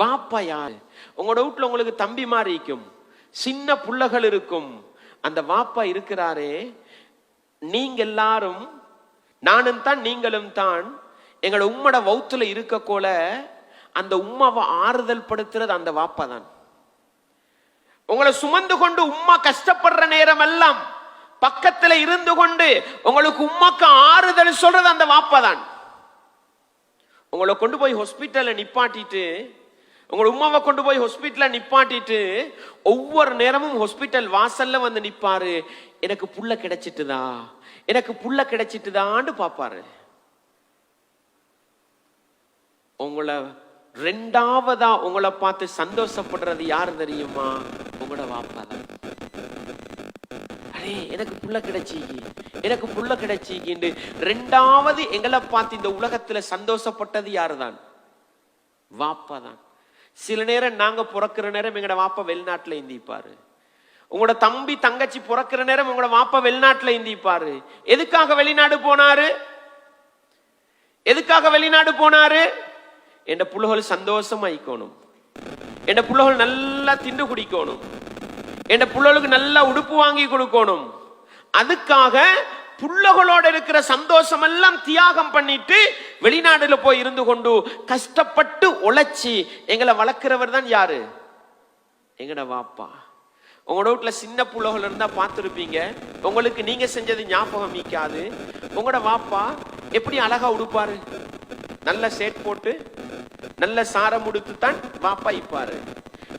வாப்பா யாரு? உங்களோட வீட்டுல உங்களுக்கு தம்பி மாதிரி இருக்கும், சின்ன புள்ளகள் இருக்கும். அந்த வாப்பா இருக்கிறாரே, நீங்க எல்லாரும் நானும் தான் நீங்களும் தான் எங்களோட உம்மோட வௌத்துல இருக்க போல அந்த உம்மாவை ஆறுதல் படுத்துறது அந்த வாப்பா தான். உங்களை சுமந்து கொண்டு உம்மா கஷ்டப்படுற நேரம் எல்லாம் பக்கத்துல இருந்து கொண்டு உங்களுக்கு உம்மாக்கு ஆறுதல் சொல்றது அந்த வாப்பா தான். உங்களை கொண்டு போய் ஹாஸ்பிட்டல்ல நிப்பாட்டிட்டு, உங்களோட உம்மாவை கொண்டு போய் ஹாஸ்பிட்டல்ல நிப்பாட்டிட்டு ஒவ்வொரு நேரமும் ஹாஸ்பிட்டல் வாசல்ல வந்து நிப்பாரு. எனக்கு புள்ள கிடைச்சிட்டுதா, எனக்கு புள்ள கிடைச்சிட்டுதான்னு பாப்பாரு. உங்களை ரெண்டாவதா உங்களை பார்த்து சந்தோஷப்படுறது யாரு தெரியுமா? உங்களோட வாப்பா தான். அடே எனக்கு புள்ள கிடைச்சிக்கு, எனக்கு புள்ள கிடைச்சிக்கின்னு ரெண்டாவது எங்களை பார்த்து இந்த உலகத்துல சந்தோஷப்பட்டது யாருதான்? வாப்பா தான். சில நேரம் நாங்க பிறக்கிற நேரம் எங்களோட வாப்பா வெளிநாட்டுல இந்திப்பாரு. உங்களோட தம்பி தங்கச்சி பிறக்கிற நேரம் உங்களோட வாப்பா வெளிநாட்டுல இந்திப்பாரு. எதுக்காக வெளிநாடு போனாரு? எதுக்காக வெளிநாடு போனாரு? என் புள்ளகள் சந்தோஷமா இருக்கணும், என் புள்ளகள் நல்லா திண்டு குடிக்கணும், என் புள்ளகளுக்கு நல்லா உடுப்பு வாங்கி கொடுக்கணும். அதுக்காக புள்ளகளோட இருக்கிற சந்தோஷம் எல்லாம் தியாகம் பண்ணிட்டு வெளிநாடுல போய் இருந்து கொண்டு கஷ்டப்பட்டு உழைச்சி எங்களை வளர்க்கிறவர் தான் யாரு? எங்கட வாப்பா. உங்களோட வீட்டுல சின்ன புள்ளகள் இருந்தா பார்த்துருப்பீங்க, உங்களுக்கு நீங்க செஞ்சது ஞாபகம் மிக்காது. உங்களோட வாப்பா எப்படி அழகா உடுப்பாரு, நல்ல சேட் போட்டு நல்ல சாரம் உடுத்து தான் வாப்பா இப்பாரு.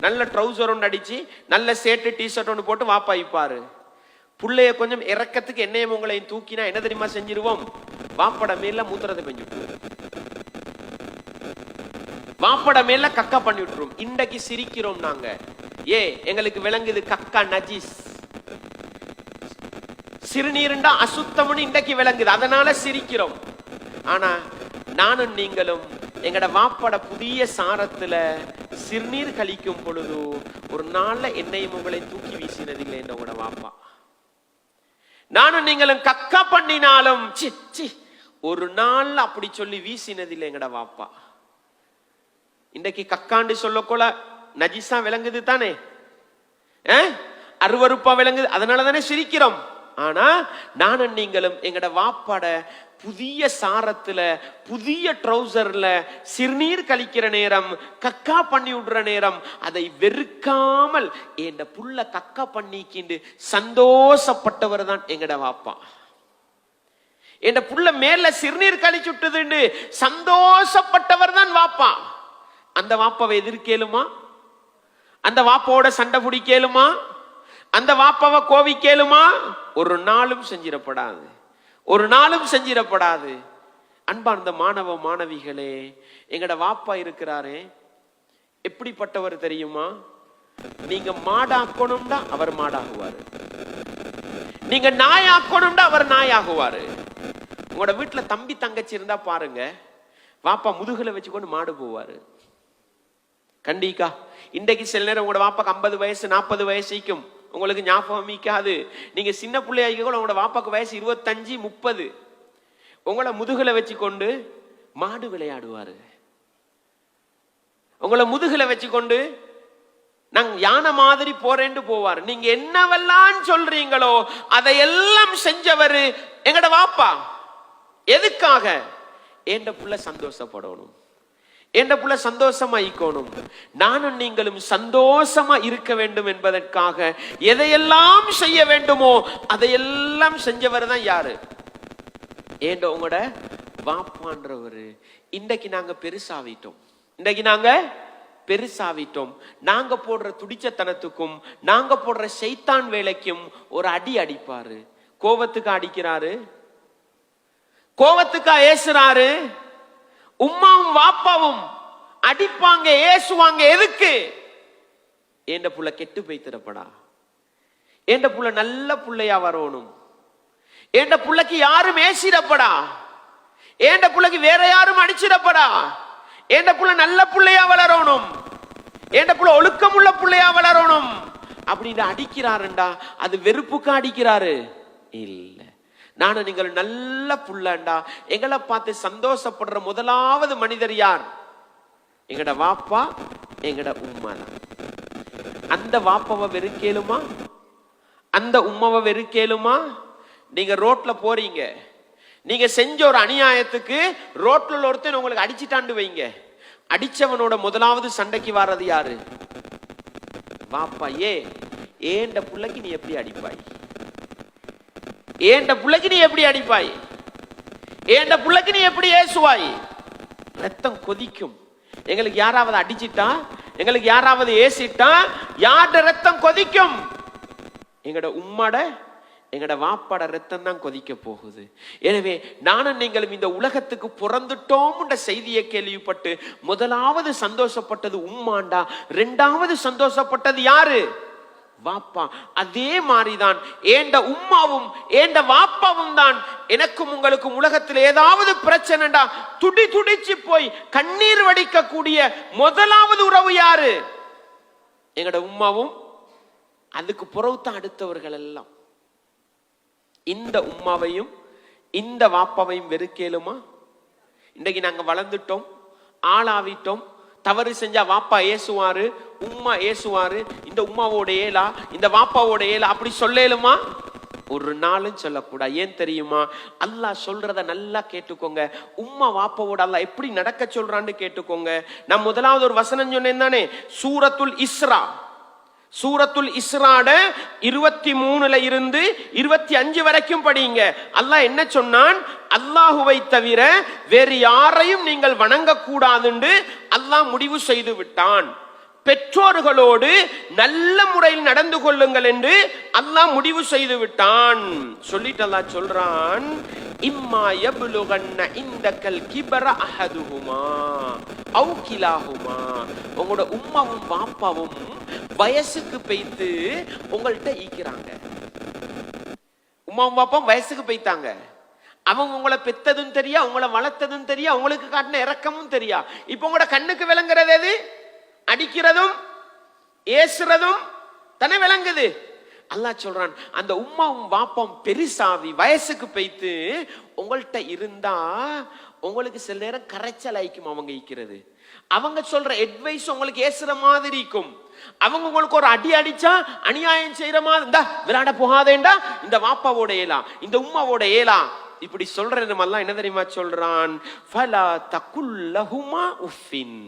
நல்ல ட்ரௌசர் ஒன்று அடிச்சு நல்ல சேட்டு டிஷர்ட் ஒன்று போட்டு வாப்பா இப்பாரு. புள்ளைய கொஞ்சம் இறக்கத்துக்கு என்னையும் உங்களையும் தூக்கினா என்ன தெரியுமா செஞ்சிருவோம்? வாப்பட மேல மூத்திரத்தை பெஞ்சு விட்டுருவோம், வாப்பட மேல கக்கா பண்ணி விட்டுருவோம். இன்றைக்கு சிரிக்கிறோம் நாங்க, ஏ எங்களுக்கு விளங்குது கக்கா நஜீஸ், சிறுநீருண்டா அசுத்தம்னு இன்றைக்கு விளங்குது, அதனால சிரிக்கிறோம். ஆனா நானும் நீங்களும் எங்கட வாப்பட புதிய சாரத்துல சிறுநீர் கழிக்கும் பொழுது ஒரு நாள்ல என்னையும் உங்களை தூக்கி வீசினதில்லை என்னோட வாப்பா. நானும் நீங்களும் கக்கா பண்ணினாலும் ஒரு நாள் அப்படி சொல்லி வீசினதில்லை எங்கட வாப்பா. இன்றைக்கு கக்காண்டு சொல்லக்கோல நஜிசா விளங்குது தானே, அருவருப்பா விளங்குது, அதனால தானே சிரிக்கிறோம். ஆனா நானும் நீங்களும் எங்கட வாப்பாட புதிய சாரத்துல புதிய ட்ரௌசர்ல சிறுநீர் கழிக்கிற நேரம், கக்கா பண்ணி விடுற நேரம் அதை வெறுக்காமல் என் புள்ள கக்கா பண்ணிக்கிண்டு சந்தோஷப்பட்டவர் தான் எங்கட வாப்பா. என் புள்ள மேல சிறுநீர் கழிச்சு விட்டதுன்னு சந்தோஷப்பட்டவர் தான் வாப்பா. அந்த வாப்பாவை எதிர்க்கேலுமா? அந்த வாப்பாவோட சண்டை பிடிக்கலுமா? அந்த வாப்பாவை கோவிக்கேலுமா? ஒரு நாளும் செஞ்சிடப்படாது, ஒரு நாளும் செஞ்சிடப்படாது. அன்பார்ந்த மாணவ மாணவிகளே, எங்கட வாப்பா இருக்கிறாரே எப்படிப்பட்டவர் தெரியுமா? நீங்க மாடாக்கணும்டா அவர் மாடாகுவாரு, நீங்க நாயாக்கணும்டா அவர் நாயாகுவாரு. உங்களோட வீட்டுல தம்பி தங்கச்சி இருந்தா பாருங்க, வாப்பா முதுகுல வச்சுக்கொண்டு மாடு போவாரு. கண்டிக்கா இன்றைக்கு சில நேரம் உங்களோட வாப்பாக்கு 50 வயசு 40 வயசுக்கும் உங்களுக்கு ஞாபகம் மிக்காது. நீங்க சின்ன பிள்ளையாக்கி கூட உங்களோட வாப்பாக்கு வயசு 25 30, உங்களை முதுகுல வச்சு கொண்டு மாடு விளையாடுவாரு. உங்களை முதுகுல வச்சு கொண்டு நாங்க யானை மாதிரி போறேன்னு போவாரு. நீங்க என்னவெல்லாம் சொல்றீங்களோ அதையெல்லாம் செஞ்சவரு எங்கட வாப்பா. எதுக்காக? என்ற புள்ள சந்தோஷப்படணும், என்ற புள்ள சந்தோஷமா இருக்கணும், நானும் நீங்களும் சந்தோஷமா இருக்க வேண்டும் என்பதற்காக எதையெல்லாம் செய்ய வேண்டுமோ அதையெல்லாம் செஞ்சவர் தான் யாரு? ஏண்ட உங்களோட வாப்பான்றவரு. இன்றைக்கு நாங்க பெருசாவிட்டோம், இன்றைக்கு நாங்க பெருசாவிட்டோம். நாங்க போடுற துடிச்சத்தனத்துக்கும் நாங்க போடுற சைத்தான் வேலைக்கும் ஒரு அடி அடிப்பாரு. கோவத்துக்கு அடிக்கிறாரு, கோவத்துக்கா ஏசுறாரு. உம்மாவும் வாப்பாவும் அடிப்பாங்க, ஏசுவாங்க. எதுக்கு? ஏண்ட புள்ள கெட்டு போய்த்திடப்படா, ஏண்ட புள்ள நல்ல புள்ளையா வரணும், ஏண்ட புள்ளைக்கு யாரும் ஏசிடப்படா, ஏண்ட புள்ளைக்கு வேற யாரும் அடிச்சிடப்படா, ஏண்ட புள்ள நல்ல புள்ளையா வளரணும், ஏண்ட புள்ள ஒழுக்கமுள்ள புள்ளையா வளரணும் அப்படின்னு அடிக்கிறாருண்டா அது வெறுப்புக்கு அடிக்கிறாரு இல்ல. நானும் நீங்கள் நல்ல புள்ளண்டா எங்களை பார்த்து சந்தோஷப்படுற முதலாவது மனிதர் யார்? எங்கட வாப்பா, எங்கட உம்மா தான். அந்த வாப்பவை வெறுக்கேலுமா? அந்த உம்மாவை வெறுக்கேலுமா? நீங்க ரோட்ல போறீங்க, நீங்க செஞ்ச ஒரு அநியாயத்துக்கு ரோட்ல ஒருத்தன் உங்களுக்கு அடிச்சுட்டாண்டு வைங்க, அடிச்சவனோட முதலாவது சண்டைக்கு வர்றது யாரு? வாப்பா. ஏண்ட புள்ளைக்கு நீ எப்படி அடிப்பாய்? ஏண்ட புள்ளைக்கு நீ எப்படி அடிப்பாய்? ஏண்ட புள்ளைக்கு நீ எப்படி ஏசுவாய்? ரத்தம் கொதிக்கும். எங்களுக்கு யாராவது அடிச்சிட்டா, எங்களுக்கு யாராவது ஏசிட்டா, யார்ட ரத்தம் கொதிக்கும்? எங்கட உம்மாட, எங்கட வாப்பாட ரத்தம் தான் கொதிக்க போகுது. எனவே நானும் நீங்களும் இந்த உலகத்துக்கு பிறந்துட்டோம் செய்தியை கேள்விப்பட்டு முதலாவது சந்தோஷப்பட்டது உம்மாண்டா, இரண்டாவது சந்தோஷப்பட்டது யாரு? வாப்பா. அதே மாதிரிதான் ஏண்ட உம்மாவும் ஏண்ட வாப்பாவும் தான் எனக்கும் உங்களுக்கும் உலகத்தில் ஏதாவது பிரச்சனைடா துடி துடிச்சு போய் கண்ணீர் வடிக்க கூடிய முதலாவது உறவு யாரு? எங்கட உம்மாவும். அதுக்கு புறவுத்தான் அடுத்தவர்கள் எல்லாம். இந்த உம்மாவையும் இந்த வாப்பாவையும் வெறுக்கேலுமா? இன்றைக்கு நாங்க வளர்ந்துட்டோம், ஆளாவிட்டோம். தவறு செஞ்சா வாப்பா ஏசுவாரு, உம்மா ஏசுவாரு. இந்த உம்மாவோட ஏலா, இந்த வாப்பாவோட ஏலா அப்படி சொல்லேலுமா? ஒரு நாளும் சொல்லக்கூடாது. ஏன் தெரியுமா? அல்லாஹ் சொல்றத நல்லா கேட்டுக்கோங்க. உம்மா வாப்பாவோட அல்லாஹ் எப்படி நடக்க சொல்றான்னு கேட்டுக்கோங்க. நான் முதலாவது ஒரு வசனம் சொன்னேன் தானே, சூரத்துல் இஸ்ரா. சூரத்துல் இஸ்ராட 23ல இருந்து 25 வரைக்கும் படிங்க. அல்லாஹ் என்ன சொன்னான்? அல்லாஹுவை தவிர வேறு யாரையும் நீங்கள் வணங்க கூடாதுன்னு அல்லாஹ் முடிவு செய்து விட்டான். பெற்றோர்களோடு நல்ல முறையில் நடந்து கொள்ளுங்கள் என்று அல்லாஹ் முடிவு செய்து விட்டான். சொல்லிட்டு அல்லாஹ் சொல்றான், இம்மா யப்லுகன்ன இந்தக்கல் கிபர அஹதுஹுமா அவ் கிலாஹுமா. உங்களோட உம்மாவும் பாப்பாவும் வயசுக்கு போய்த்து உங்கள்கிட்ட ஈக்கிறாங்க. உம்மாவும் பாப்பாவும் வயசுக்கு போய்த்தாங்க. அவங்க உங்களை பெத்ததும் தெரியா, உங்களை வளர்த்ததும் தெரியா, உங்களுக்கு காட்டின இறக்கமும் தெரியா. இப்ப உங்களோட கண்ணுக்கு விளங்குறது எது? அடிக்கிறதும் ஏசுறதும் தானே விளங்குது. அல்லாஹ் சொல்றான், அந்த உம்மாவும் பாப்பாவும் பெருசாவி வயசுக்கு போய்த்து உங்கள்கிட்ட இருந்தா உங்களுக்கு சில நேரம் கரைச்சல் ஆயிக்கும். அவங்க ஈக்கிறது, அவங்க சொல்ற அட்வைஸ் உங்களுக்கு ஏசுற மாதிரி இருக்கும். அவங்க உங்களுக்கு ஒரு அடி அடிச்சா அநியாயம் செய்யற மாதிரி, இந்த விளையாட போகாதேண்டா இந்த வாப்பாவோட ஏலா, இந்த உம்மாவோட ஏலா இப்படி சொல்றது. எல்லாம் என்ன தெரியுமா சொல்றான்? ஃபலா தகுல்லஹுமா உஃபின்.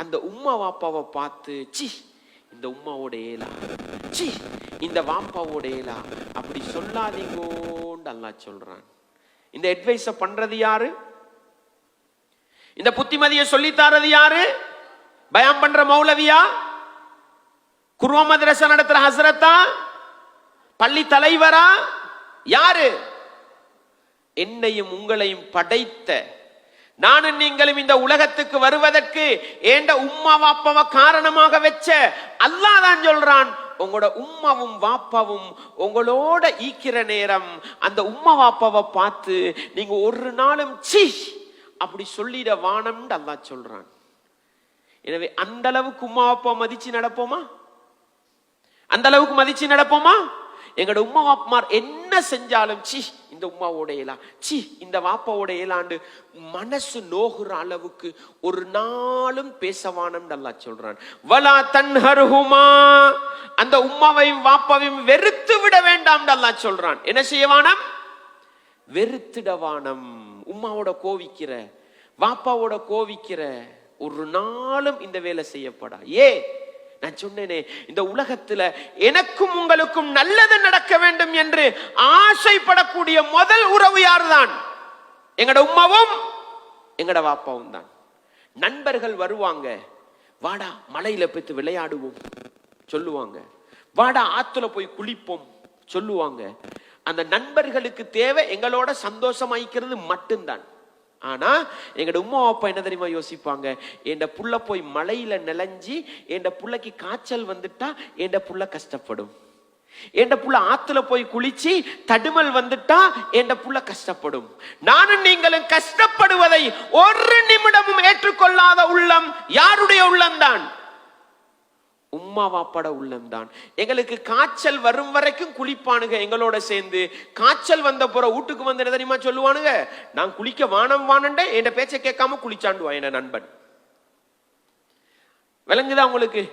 அந்த உம்மா வாப்பாவை பார்த்து சி இந்த உம்மாவோட ஏலா, சி இந்த வாப்பாவோட ஏலா அப்படி சொல்லாதீங்கோன்னு அல்லாஹ் சொல்றான். இந்த அட்வைஸ பண்றது யாரு? இந்த புத்திமதியை சொல்லி தாரது யாரு? பயான் பண்ற மௌலவியா? குர்ஆன் மதரசா நடத்துற ஹஸ்ரத்தா? பள்ளி தலைவரா? யாரு? என்னையும் உங்களையும் படைத்த, நானும் நீங்களும் இந்த உலகத்துக்கு வருவதற்கு ஏண்ட உம்மா வாப்பாவை காரணமாக வச்ச அல்லாஹ் தான் சொல்றான், உங்களோட உம்மாவும் வாப்பாவும் உங்களோட ஈக்கிற நேரம் அந்த உம்மா வாப்பாவை பார்த்து நீங்க ஒரு நாளும் சி அப்படி சொல்லிட வானம்னு அல்லாஹ் சொல்றான். எனவே அந்த அளவுக்கு உம்மா வாப்பா மதிச்சு நடப்போமா? அந்த அளவுக்கு மதிச்சு நடப்போமா? எங்களோட உம்மா வாப்பமார் என்ன செஞ்சாலும் சி இந்த உம்மாவோட ஏலா, சி இந்த வாப்பாவோட ஏலாண்டு மனசு நோகுற அளவுக்கு ஒரு நாளும் பேசவானம் அல்லாஹ் சொல்றான். வலா தன்ஹர்ஹுமா. அந்த உம்மாவையும் வாப்பாவையும் வெறுத்து விட வேண்டாம் அல்லாஹ் சொல்றான். என்ன செய்யவானம்? வெறுத்துடவானம். உம்மாவோட கோவிக்கிற, வாப்பாவோட கோவிக்கிற ஒரு நாளும் இந்த வேலை செய்யப்படா. நான் சொன்னேனே, இந்த உலகத்துல எனக்கும் உங்களுக்கும் நல்லது நடக்க வேண்டும் என்று ஆசைப்படக்கூடிய முதல் உறவு யார்தான்? எங்கட உம்மாவும் எங்கட வாப்பாவும் தான். நண்பர்கள் வருவாங்க, வாடா மலையில போய் விளையாடுவோம் சொல்லுவாங்க, வாடா ஆத்துல போய் குளிப்போம் சொல்லுவாங்க. அந்த நண்பர்களுக்கு தேவை எங்களோட சந்தோஷமாய்க்கிறது மட்டும்தான். ஆனா எங்கட உம்மா அப்பா என்ன தெரியுமா யோசிப்பாங்க? என் புள்ள போய் மலையில நிலஞ்சி என் புள்ளைக்கு காய்ச்சல் வந்துட்டா என் புள்ள கஷ்டப்படும். என் புள்ள ஆத்துல போய் குளிச்சு தடுமல் வந்துட்டா என் புள்ள கஷ்டப்படும். நானும் நீங்களும் கஷ்டப்படுவதை ஒரு நிமிடமும் ஏற்றுக்கொள்ளாத உள்ளம் யாருடைய உள்ளம்தான்? உம்மா வாப்பாட உள்ளம்தான். எங்களுக்கு காய்ச்சல் வரும் வரைக்கும் குளிப்பானுங்க எங்களோட சேர்ந்து. காய்ச்சல் வந்த போற வீட்டுக்கு வந்து என்ன தெரியுமா சொல்லுவானுங்க? நான் குளிக்க வானம் வானண்ட என் பேச்சை கேட்காம குளிச்சாண்டுவான் என் நண்பன். விளங்குதா உங்களுக்கு?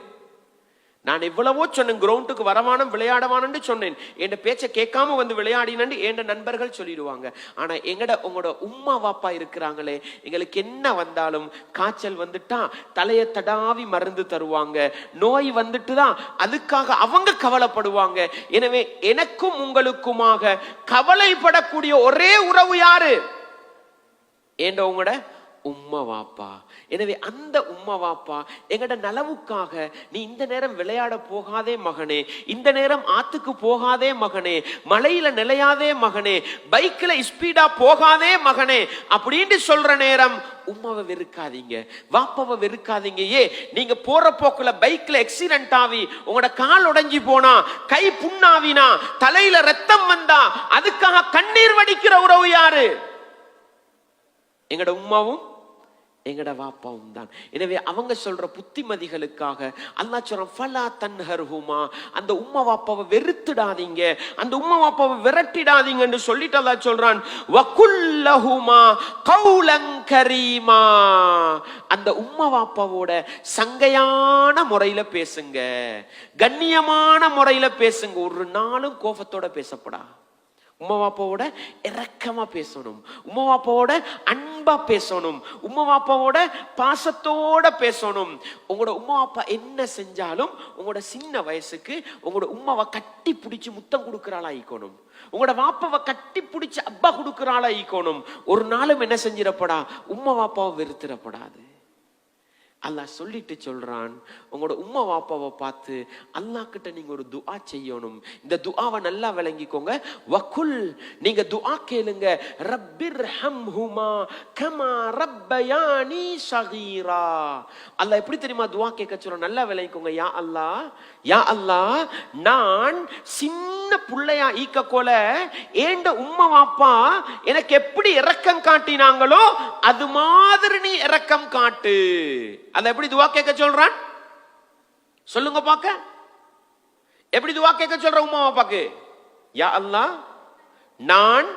நான் எவ்வளவோ சொன்னேன், கிரவுண்டுக்கு வரவானம் விளையாடவானு சொன்னேன். என் பேச்சை கேட்காம வந்து விளையாடினு என் நண்பர்கள் சொல்லிடுவாங்க. ஆனா உங்களோட உம்மா வாப்பா இருக்கிறாங்களே, எங்களுக்கு என்ன வந்தாலும், காய்ச்சல் வந்துட்டா தலைய தடாவி மருந்து தருவாங்க, நோய் வந்துட்டுதான் அதுக்காக அவங்க கவலைப்படுவாங்க. எனவே எனக்கும் உங்களுக்குமாக கவலைப்படக்கூடிய ஒரே உறவு யாரு? உங்களோட உம்மா வாப்பா. எனவே அந்த உம்மா வாப்பா எங்கட நலவுக்காக, நீ இந்த நேரம் விளையாட போகாதே மகனே, இந்த நேரம் ஆத்துக்கு போகாதே மகனே, மலையில நிலையாதே மகனே, பைக்ல ஸ்பீடா போகாதே மகனே அப்படின்னு சொல்ற நேரம் உம்மாவை வெறுக்காதீங்க, வாப்பாவை வெறுக்காதீங்க. நீங்க போற போக்குல பைக்ல ஆக்சிடென்ட் ஆகி உங்களோட கால் உடைஞ்சி போனா, கை புண்ணாவினா, தலையில ரத்தம் வந்தா அதுக்காக கண்ணீர் வடிக்கிற உறவு யாரு? எங்கட உம்மாவும் எங்கட வாப்பாவும் தான். எனவே அவங்க சொல்ற புத்திமதிகளுக்காக அல்லாஹ் சொல்றான், ஃபலா தன்ஹர்ஹுமா, அந்த உம்மா வாப்பாவை வெறுத்துடாதீங்க, அந்த உம்மா வாப்பாவை விரட்டிடாதீங்கன்னு சொல்லிட்டு அல்லாஹ் சொல்றான், வகுல்லஹுமா கௌலன் கரீமா, அந்த உம்மா வாப்பாவோட சங்கையான முறையில பேசுங்க, கண்ணியமான முறையில பேசுங்க. ஒரு நாளும் கோபத்தோட பேசப்படா. உம்மா வாப்பாவோட இரக்கமா பேசணும், உம்மா வாப்பாவோட அன்பா பேசணும், உம்மா வாப்பாவோட பாசத்தோட பேசணும். உங்களோட உம்மா வாப்பா என்ன செஞ்சாலும் உங்களோட சின்ன வயசுக்கு உங்களோட உம்மாவை கட்டி பிடிச்சி முத்தம் கொடுக்கறாளா ஈக்கணும், உங்களோட வாப்பாவை கட்டி பிடிச்சி அப்பா கொடுக்கறாளா ஈக்கணும். ஒரு நாளும் என்ன செஞ்சிடப்படா, உம்மா வாப்பாவை வெறுத்துடப்படாது. அல்லாஹ் சொல்லிட்டு சொல்றான், உங்களோட உம்மா வாப்பாவை பார்த்து அல்லாஹ் கிட்ட நீங்க ஒரு துஆ செய்யணும். இந்த துஆவை நல்லா விளங்கிக்கோங்க. வகுல், நீங்க துஆ கேளுங்க, ரப்பிர்ஹம்ஹுமா கமா ரப்பயானி ஸகீரா. அல்லாஹ் எப்படி தெரியுமா துஆ கேட்க சொல்றான்? நல்லா விளங்கிக்கோங்க. யா அல்லாஹ், யா அல்லாஹ், நான் சின்ன புள்ளையா ஈக்கக்கோல ஏண்ட உம்மா வாப்பா எனக்கு எப்படி இரக்கம் காட்டினாங்களோ அது மாதிரி நீ இரக்கம் காட்டு. அத எப்படி துஆ கேட்க சொல்றான்? சொல்லுங்க பாக்க. எப்படி துஆ கேட்க சொல்ற உம்மா வாப்பாக்கு? யா அல்லாஹ், நான்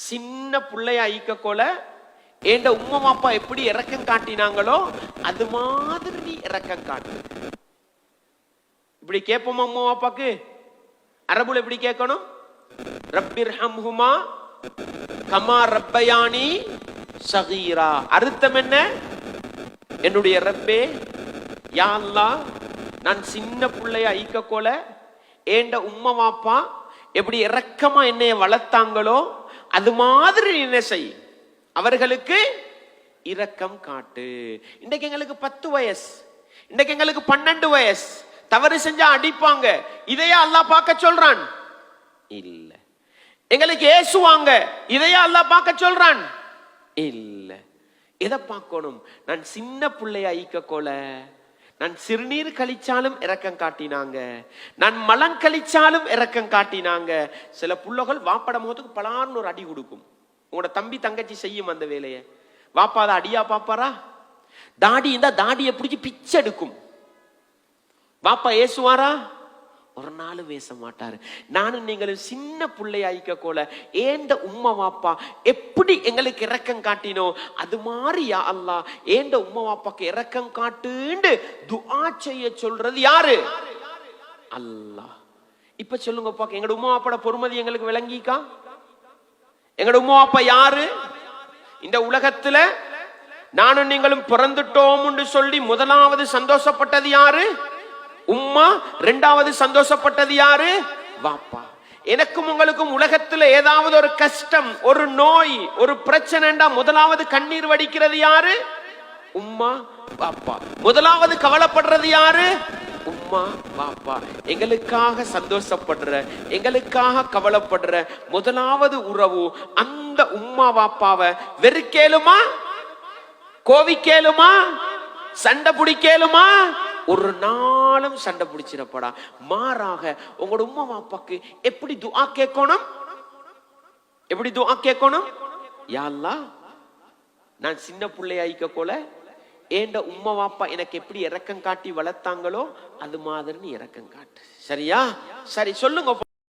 சின்ன புள்ளையா ஈக்கக்கோல ஏண்ட உம்மா வாப்பா எப்படி இரக்கம் காட்டினாங்களோ அது மாதிரி நீ இரக்கம் காட்டு. இப்படி கேட்போமா உம்மா வாப்பாக்கு? அரபுல எப்படி கேட்கணும்? ரப்பிர்ஹம்ஹுமா கமா ரப்பயானி ஸகீரா. அர்த்தம் என்ன? என்னுடைய ரப்பே, யா அல்லாஹ், நான் சின்ன பிள்ளையா ஈக்கக்கோல ஏண்ட உம்மா வாப்பா எப்படி இரக்கமா என்னைய வளர்த்தாங்களோ அது மாதிரி என்ன செய், அவர்களுக்கு இரக்கம் காட்டு. இன்றைக்கு எங்களுக்கு 10 வயசு, இன்றைக்கு எங்களுக்கு 12 வயசு, தவறு செஞ்சா அடிப்பாங்க. இதையா அல்லாஹ் பார்க்க சொல்றான்? இல்ல. எங்களுக்கு ஏசுவாங்க, இதையா அல்லாஹ் பார்க்க சொல்றான்? இல்ல. எதை பார்க்கணும்? நான் சின்ன பிள்ளையா ஈக்கக்கோல நான் சிறுநீர் கழிச்சாலும் இரக்கம் காட்டினாங்க, நான் மலம் கழிச்சாலும் இரக்கம் காட்டினாங்க. சில புள்ளகள் வாப்பட முகத்துக்கு பலார்னு ஒரு அடி கொடுக்கும். உங்களோட தம்பி தங்கச்சி செய்யும் அந்த வேலையை. வாப்பாத அடியா பாப்பாரா? தாடி இருந்தா தாடியை பிடிச்சி பிச்சை எடுக்கும். வாப்பா ஏசுவாரா? ஒரு நாளும் பேச மாட்டாரு. நானும் நீங்களும் சின்ன பிள்ளையாய்க்க கோல ஏண்ட உம்மா வாப்பா எப்படி எங்களுக்கு இரக்கம் காட்டினோ அது மாதிரி யா அல்லாஹ் ஏண்ட உம்மா வாப்பாக்கு இரக்கம் காட்டுன்னு துஆ செய்ய சொல்றது யாரு? அல்லாஹ். இப்ப சொல்லுங்க பாக்க, எங்கட உம்மா வாப்பாட பொறுமதி எங்களுக்கு விளங்கிக்கா? எங்கட உம்மா வாப்பா யாரு? இந்த உலகத்துல நானும் நீங்களும் பிறந்துட்டோம்னு சொல்லி முதலாவது சந்தோஷப்பட்டது யாரு? உம்மா. இரண்டாவது சந்தோஷப்பட்டது யாரு? வாப்பா. எனக்கும் உங்களுக்கும் உலகத்துல ஏதாவது ஒரு கஷ்டம், ஒரு நோய், ஒரு பிரச்சனைண்டா முதலாவது கண்ணீர் வடிக்கிறது யாரு? உம்மா வாப்பா. முதலாவது கவலைப்படுறது யாரு? உம்மா வாப்பா. எங்களுக்காக சந்தோஷப்படுற, எங்களுக்காக கவலைப்படுற முதலாவது உறவு அந்த உம்மா வாப்பாவை வெறுக்கேலுமா? கோவிக்கேலுமா? சண்டை பிடிக்கேலுமா? ஒரு நாளும் சண்டை பிடிச்சிடப்படா. மாறாக உங்களோட உம்மா வாப்பாக்கு எப்படி துஆ கேட்கணும்? எப்படி துஆ கேட்கணும்? யா அல்லாஹ், நான் சின்ன பிள்ளையாய்க்க போல ஏண்ட உம்மா வாப்பா எனக்கு எப்படி இரக்கம் காட்டி வளர்த்தாங்களோ அது மாதிரி நீ இரக்கம் காட்டு. சரியா? சரி சொல்லுங்க.